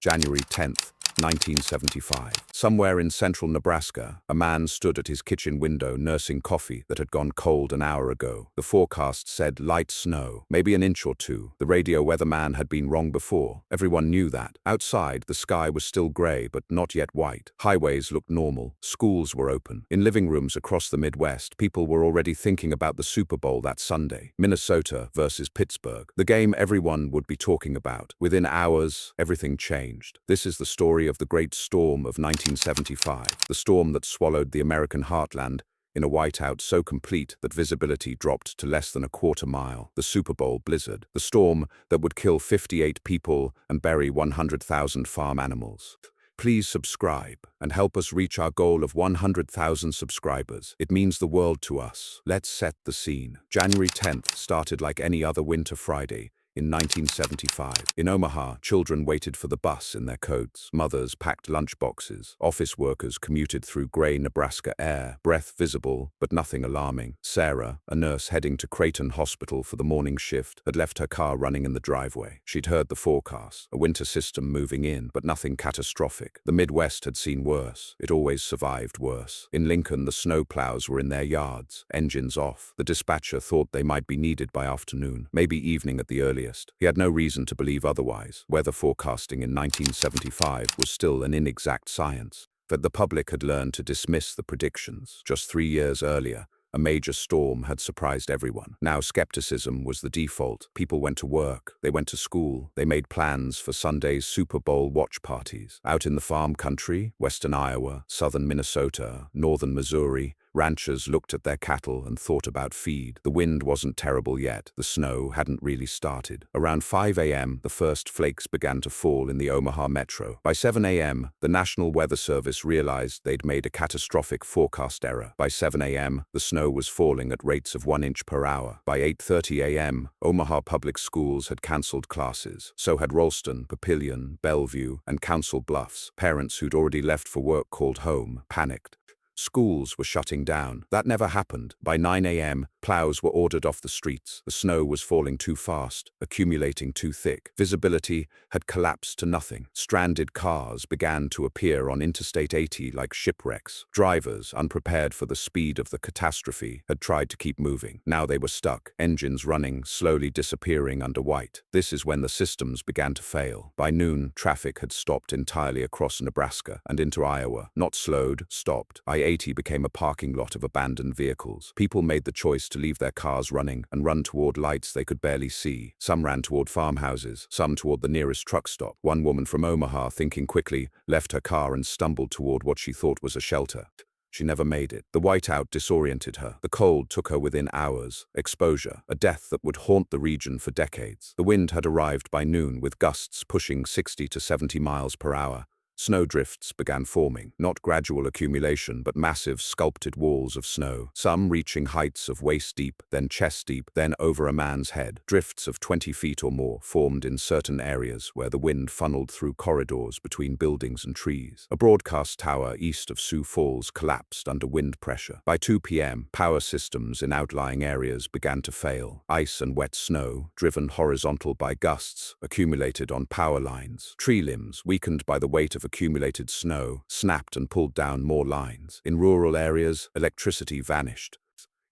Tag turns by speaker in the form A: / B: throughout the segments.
A: January 10th, 1975. Somewhere in central Nebraska, a man stood at his kitchen window nursing coffee that had gone cold an hour ago. The forecast said light snow, maybe an inch or two. The radio weatherman had been wrong before. Everyone knew that. Outside, the sky was still gray but not yet white. Highways looked normal. Schools were open. In living rooms across the Midwest, people were already thinking about the Super Bowl that Sunday. Minnesota versus Pittsburgh. The game everyone would be talking about. Within hours, everything changed. This is the story of the Great Storm of 1975, the storm that swallowed the American heartland in a whiteout so complete that visibility dropped to less than a quarter mile, the Super Bowl blizzard, the storm that would kill 58 people and bury 100,000 farm animals. Please subscribe and help us reach our goal of 100,000 subscribers. It means the world to us. Let's set the scene. January 10th started like any other winter Friday. In 1975, in Omaha, children waited for the bus in their coats. Mothers packed lunchboxes. Office workers commuted through gray Nebraska air, breath visible, but nothing alarming. Sarah, a nurse heading to Creighton Hospital for the morning shift, had left her car running in the driveway. She'd heard the forecast, a winter system moving in, but nothing catastrophic. The Midwest had seen worse. It always survived worse. In Lincoln, the snow plows were in their yards, engines off. The dispatcher thought they might be needed by afternoon, maybe evening at the earliest. He had no reason to believe otherwise. Weather forecasting in 1975 was still an inexact science, but the public had learned to dismiss the predictions. Just 3 years earlier, a major storm had surprised everyone. Now skepticism was the default. People went to work, they went to school, they made plans for Sunday's Super Bowl watch parties. Out in the farm country, western Iowa, southern Minnesota, northern Missouri, ranchers looked at their cattle and thought about feed. The wind wasn't terrible yet. The snow hadn't really started. Around 5 a.m., the first flakes began to fall in the Omaha metro. By 7 a.m., the National Weather Service realized they'd made a catastrophic forecast error. By 7 a.m., the snow was falling at rates of 1 inch per hour. By 8:30 a.m., Omaha public schools had canceled classes. So had Ralston, Papillion, Bellevue, and Council Bluffs. Parents who'd already left for work called home, panicked. Schools were shutting down. That never happened. By 9 a.m., plows were ordered off the streets. The snow was falling too fast, accumulating too thick. Visibility had collapsed to nothing. Stranded cars began to appear on Interstate 80 like shipwrecks. Drivers, unprepared for the speed of the catastrophe, had tried to keep moving. Now they were stuck, engines running, slowly disappearing under white. This is when the systems began to fail. By noon, traffic had stopped entirely across Nebraska and into Iowa. Not slowed, stopped. I-80 became a parking lot of abandoned vehicles. People made the choice to leave their cars running and run toward lights they could barely see. Some ran toward farmhouses, some toward the nearest truck stop. One woman from Omaha, thinking quickly, left her car and stumbled toward what she thought was a shelter. She never made it. The whiteout disoriented her. The cold took her within hours. Exposure, a death that would haunt the region for decades. The wind had arrived by noon with gusts pushing 60 to 70 miles per hour. Snowdrifts began forming, not gradual accumulation, but massive sculpted walls of snow, some reaching heights of waist-deep, then chest-deep, then over a man's head. Drifts of 20 feet or more formed in certain areas where the wind funneled through corridors between buildings and trees. A broadcast tower east of Sioux Falls collapsed under wind pressure. By 2 p.m., power systems in outlying areas began to fail. Ice and wet snow, driven horizontal by gusts, accumulated on power lines. Tree limbs, weakened by the weight of accumulated snow, snapped and pulled down more lines. In rural areas, electricity vanished.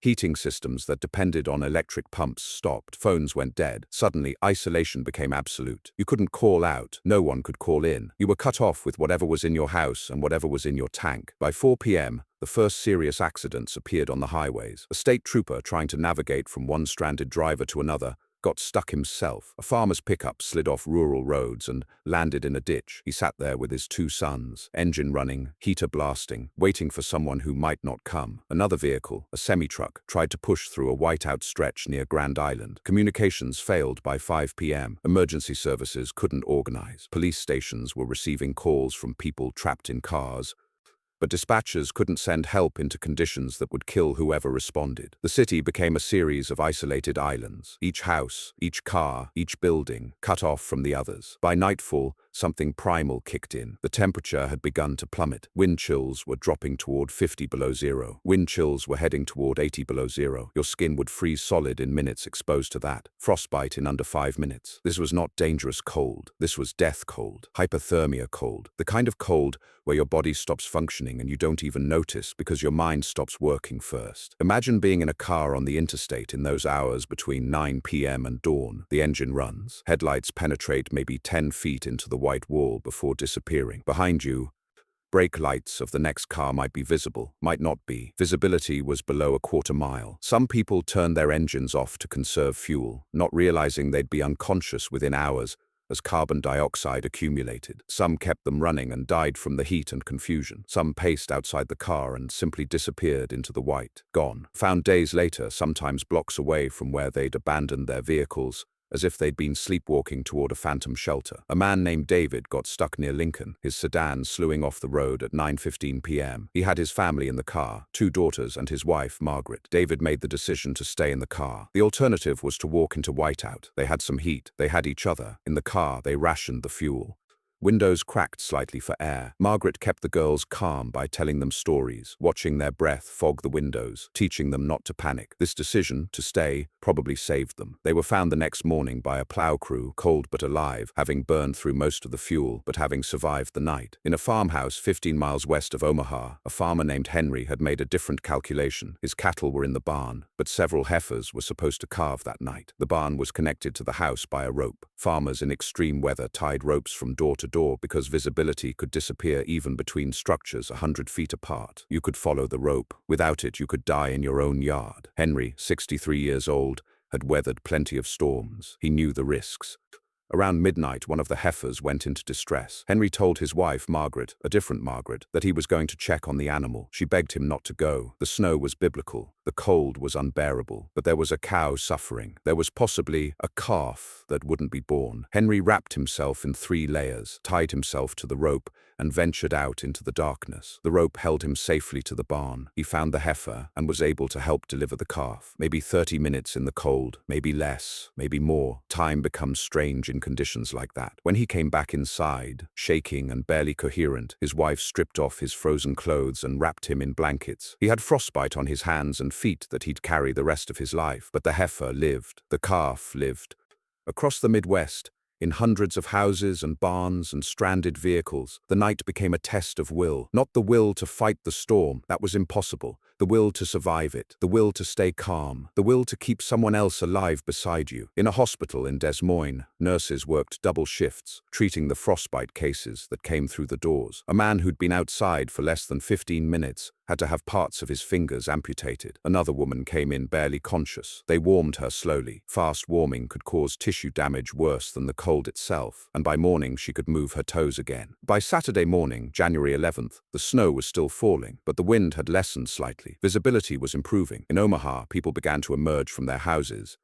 A: Heating systems that depended on electric pumps stopped. Phones went dead. Suddenly, isolation became absolute. You couldn't call out. No one could call in. You were cut off with whatever was in your house and whatever was in your tank. By 4 p.m., the first serious accidents appeared on the highways. A state trooper trying to navigate from one stranded driver to another got stuck himself. A farmer's pickup slid off rural roads and landed in a ditch. He sat there with his 2 sons, engine running, heater blasting, waiting for someone who might not come. Another vehicle, a semi-truck, tried to push through a whiteout stretch near Grand Island. Communications failed by 5 p.m. Emergency services couldn't organize. Police stations were receiving calls from people trapped in cars, but dispatchers couldn't send help into conditions that would kill whoever responded. The city became a series of isolated islands, each house, each car, each building, cut off from the others. By nightfall, something primal kicked in. The temperature had begun to plummet. Wind chills were dropping toward 50 below zero. Wind chills were heading toward 80 below zero. Your skin would freeze solid in minutes exposed to that. Frostbite in under 5 minutes. This was not dangerous cold. This was death cold. Hypothermia cold. The kind of cold where your body stops functioning and you don't even notice because your mind stops working first. Imagine being in a car on the interstate in those hours between 9 p.m. and dawn. The engine runs. Headlights penetrate maybe 10 feet into the white wall before disappearing. Behind you, brake lights of the next car might be visible, might not be. Visibility was below a quarter mile. Some people turned their engines off to conserve fuel, not realizing they'd be unconscious within hours as carbon dioxide accumulated. Some kept them running and died from the heat and confusion. Some paced outside the car and simply disappeared into the white, gone. Found days later, sometimes blocks away from where they'd abandoned their vehicles, as if they'd been sleepwalking toward a phantom shelter. A man named David got stuck near Lincoln, his sedan slewing off the road at 9:15 p.m. He had his family in the car, 2 daughters and his wife, Margaret. David made the decision to stay in the car. The alternative was to walk into Whiteout. They had some heat. They had each other. In the car, they rationed the fuel. Windows cracked slightly for air. Margaret kept the girls calm by telling them stories, watching their breath fog the windows, teaching them not to panic. This decision, to stay, probably saved them. They were found the next morning by a plow crew, cold but alive, having burned through most of the fuel, but having survived the night. In a farmhouse 15 miles west of Omaha, a farmer named Henry had made a different calculation. His cattle were in the barn, but several heifers were supposed to calve that night. The barn was connected to the house by a rope. Farmers in extreme weather tied ropes from door to door because visibility could disappear even between structures 100 feet apart. You could follow the rope. Without it, you could die in your own yard. Henry, 63 years old, had weathered plenty of storms. He knew the risks. Around midnight, one of the heifers went into distress. Henry told his wife, Margaret, a different Margaret, that he was going to check on the animal. She begged him not to go. The snow was biblical. The cold was unbearable. But there was a cow suffering. There was possibly a calf that wouldn't be born. Henry wrapped himself in 3 layers, tied himself to the rope, and ventured out into the darkness. The rope held him safely to the barn. He found the heifer and was able to help deliver the calf. Maybe 30 minutes in the cold, maybe less, maybe more. Time becomes strange in conditions like that. When he came back inside, shaking and barely coherent, his wife stripped off his frozen clothes and wrapped him in blankets. He had frostbite on his hands and feet that he'd carry the rest of his life, but the heifer lived. The calf lived. Across the Midwest, in hundreds of houses and barns and stranded vehicles, the night became a test of will. Not the will to fight the storm, that was impossible. The will to survive it. The will to stay calm. The will to keep someone else alive beside you. In a hospital in Des Moines, nurses worked double shifts, treating the frostbite cases that came through the doors. A man who'd been outside for less than 15 minutes had to have parts of his fingers amputated. Another woman came in barely conscious. They warmed her slowly. Fast warming could cause tissue damage worse than the cold itself, and by morning she could move her toes again. By Saturday morning, January 11th, the snow was still falling, but the wind had lessened slightly. Visibility was improving. In Omaha, people began to emerge from their houses.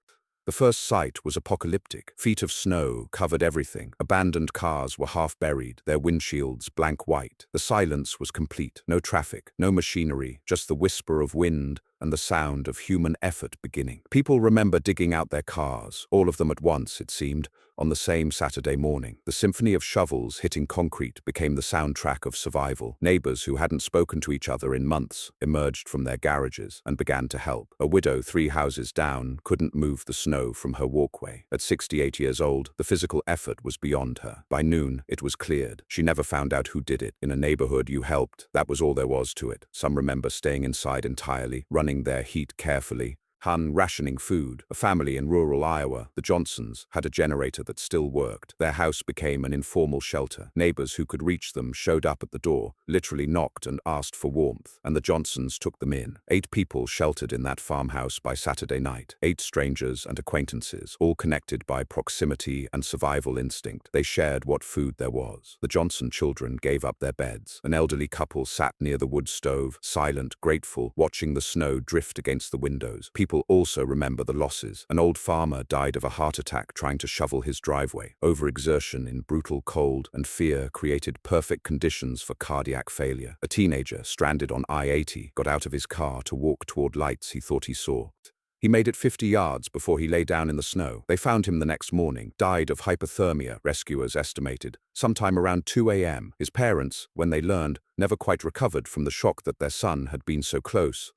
A: The first sight was apocalyptic. Feet of snow covered everything. Abandoned cars were half buried, their windshields blank white. The silence was complete. No traffic, no machinery, just the whisper of wind and the sound of human effort beginning. People remember digging out their cars, all of them at once, it seemed, on the same Saturday morning. The symphony of shovels hitting concrete became the soundtrack of survival. Neighbors who hadn't spoken to each other in months emerged from their garages and began to help. A widow 3 houses down couldn't move the snow from her walkway. At 68 years old, the physical effort was beyond her. By noon, it was cleared. She never found out who did it. In a neighborhood you helped, that was all there was to it. Some remember staying inside entirely, running their heat carefully, rationing food. A family in rural Iowa, the Johnsons, had a generator that still worked. Their house became an informal shelter. Neighbors who could reach them showed up at the door, literally knocked and asked for warmth, and the Johnsons took them in. 8 people sheltered in that farmhouse by Saturday night. 8 strangers and acquaintances, all connected by proximity and survival instinct. They shared what food there was. The Johnson children gave up their beds. An elderly couple sat near the wood stove, silent, grateful, watching the snow drift against the windows. People also remember the losses. An old farmer died of a heart attack trying to shovel his driveway. Overexertion in brutal cold and fear created perfect conditions for cardiac failure. A teenager stranded on I-80 got out of his car to walk toward lights he thought he saw. He made it 50 yards before he lay down in the snow. They found him the next morning, died of hypothermia, rescuers estimated, sometime around 2 a.m. His parents, when they learned, never quite recovered from the shock that their son had been so close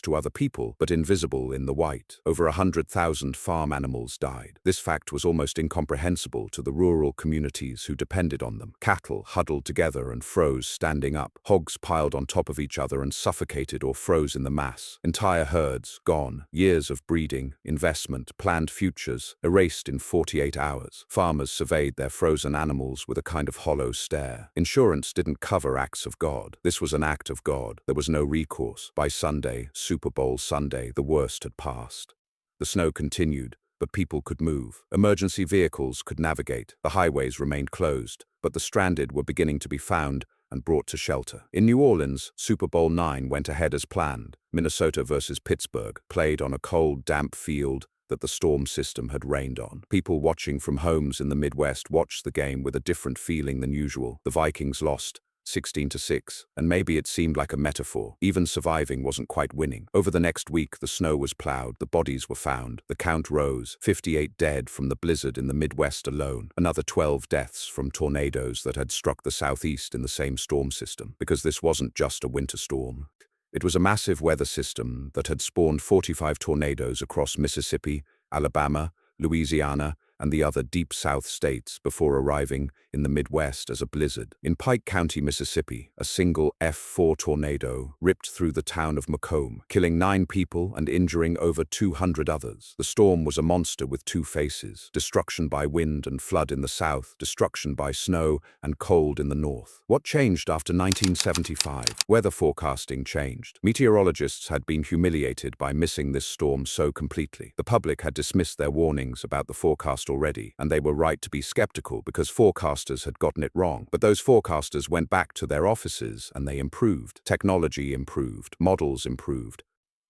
A: to other people, but invisible in the white. Over 100,000 farm animals died. This fact was almost incomprehensible to the rural communities who depended on them. Cattle huddled together and froze standing up. Hogs piled on top of each other and suffocated or froze in the mass. Entire herds gone. Years of breeding, investment, planned futures, erased in 48 hours. Farmers surveyed their frozen animals with a kind of hollow stare. Insurance didn't cover acts of God. This was an act of God. There was no recourse. By Sunday, Super Bowl Sunday, the worst had passed. The snow continued, but people could move. Emergency vehicles could navigate. The highways remained closed, but the stranded were beginning to be found and brought to shelter. In New Orleans, Super Bowl IX went ahead as planned. Minnesota versus Pittsburgh played on a cold, damp field that the storm system had rained on. People watching from homes in the Midwest watched the game with a different feeling than usual. The Vikings lost 16-6, and maybe it seemed like a metaphor. Even surviving wasn't quite winning. Over the next week, the snow was plowed, the bodies were found, the count rose, 58 dead from the blizzard in the Midwest alone, another 12 deaths from tornadoes that had struck the southeast in the same storm system. Because this wasn't just a winter storm. It was a massive weather system that had spawned 45 tornadoes across Mississippi, Alabama, Louisiana, and the other deep South states before arriving in the Midwest as a blizzard. In Pike County, Mississippi, a single F4 tornado ripped through the town of Macomb, killing 9 people and injuring over 200 others. The storm was a monster with 2 faces: destruction by wind and flood in the south, destruction by snow and cold in the north. What changed after 1975? Weather forecasting changed. Meteorologists had been humiliated by missing this storm so completely. The public had dismissed their warnings about the forecast already, and they were right to be skeptical because forecasters had gotten it wrong. But those forecasters went back to their offices and they improved. Technology improved. Models improved.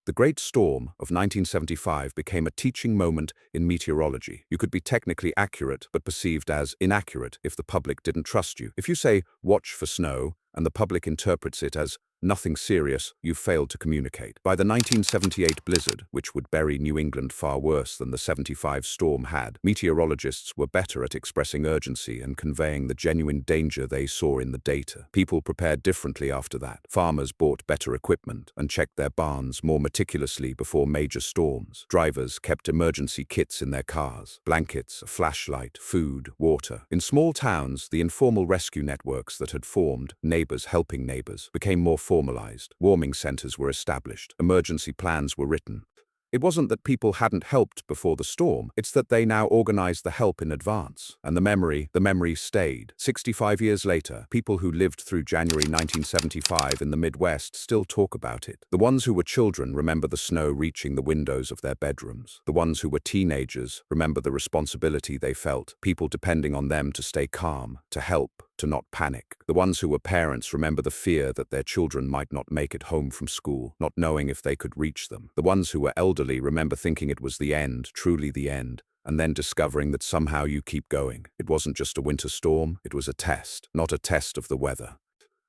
A: The Great Storm of 1975 became a teaching moment in meteorology. You could be technically accurate but perceived as inaccurate if the public didn't trust you. If you say, "watch for snow," and the public interprets it as nothing serious, you failed to communicate. By the 1978 blizzard, which would bury New England far worse than the 75 storm had, meteorologists were better at expressing urgency and conveying the genuine danger they saw in the data. People prepared differently after that. Farmers bought better equipment and checked their barns more meticulously before major storms. Drivers kept emergency kits in their cars: blankets, a flashlight, food, water. In small towns, the informal rescue networks that had formed, neighbors helping neighbors, became more formalized. Warming centers were established. Emergency plans were written. It wasn't that people hadn't helped before the storm, it's that they now organized the help in advance. And the memory stayed. 65 years later, people who lived through January 1975 in the Midwest still talk about it. The ones who were children remember the snow reaching the windows of their bedrooms. The ones who were teenagers remember the responsibility they felt, people depending on them to stay calm, to help, to not panic. The ones who were parents remember the fear that their children might not make it home from school, not knowing if they could reach them. The ones who were elderly remember thinking it was the end, truly the end, and then discovering that somehow you keep going. It wasn't just a winter storm, it was a test, not a test of the weather.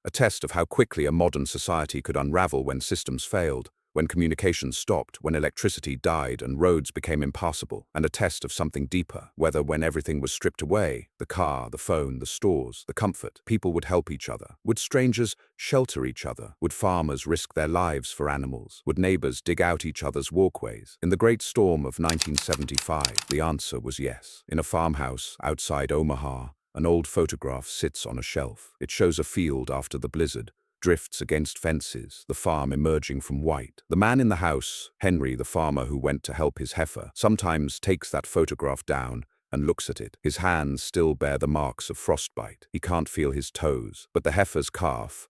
A: A test of how quickly a modern society could unravel when systems failed, when communication stopped, when electricity died and roads became impassable, and a test of something deeper, whether when everything was stripped away, the car, the phone, the stores, the comfort, people would help each other. Would strangers shelter each other? Would farmers risk their lives for animals? Would neighbors dig out each other's walkways? In the Great Storm of 1975, the answer was yes. In a farmhouse outside Omaha, an old photograph sits on a shelf. It shows a field after the blizzard, drifts against fences, the farm emerging from white. The man in the house, Henry, the farmer who went to help his heifer, sometimes takes that photograph down and looks at it. His hands still bear the marks of frostbite. He can't feel his toes, but the heifer's calf,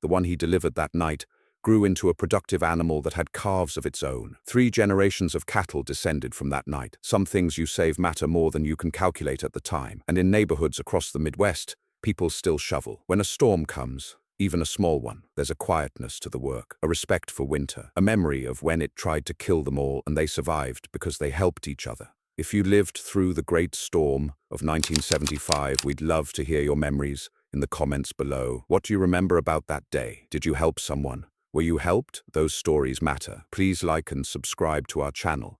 A: the one he delivered that night, grew into a productive animal that had calves of its own. 3 generations of cattle descended from that night. Some things you save matter more than you can calculate at the time. And in neighborhoods across the Midwest, people still shovel. When a storm comes, even a small one, there's a quietness to the work, a respect for winter, a memory of when it tried to kill them all and they survived because they helped each other. If you lived through the Great Storm of 1975, we'd love to hear your memories in the comments below. What do you remember about that day? Did you help someone? Were you helped? Those stories matter. Please like and subscribe to our channel.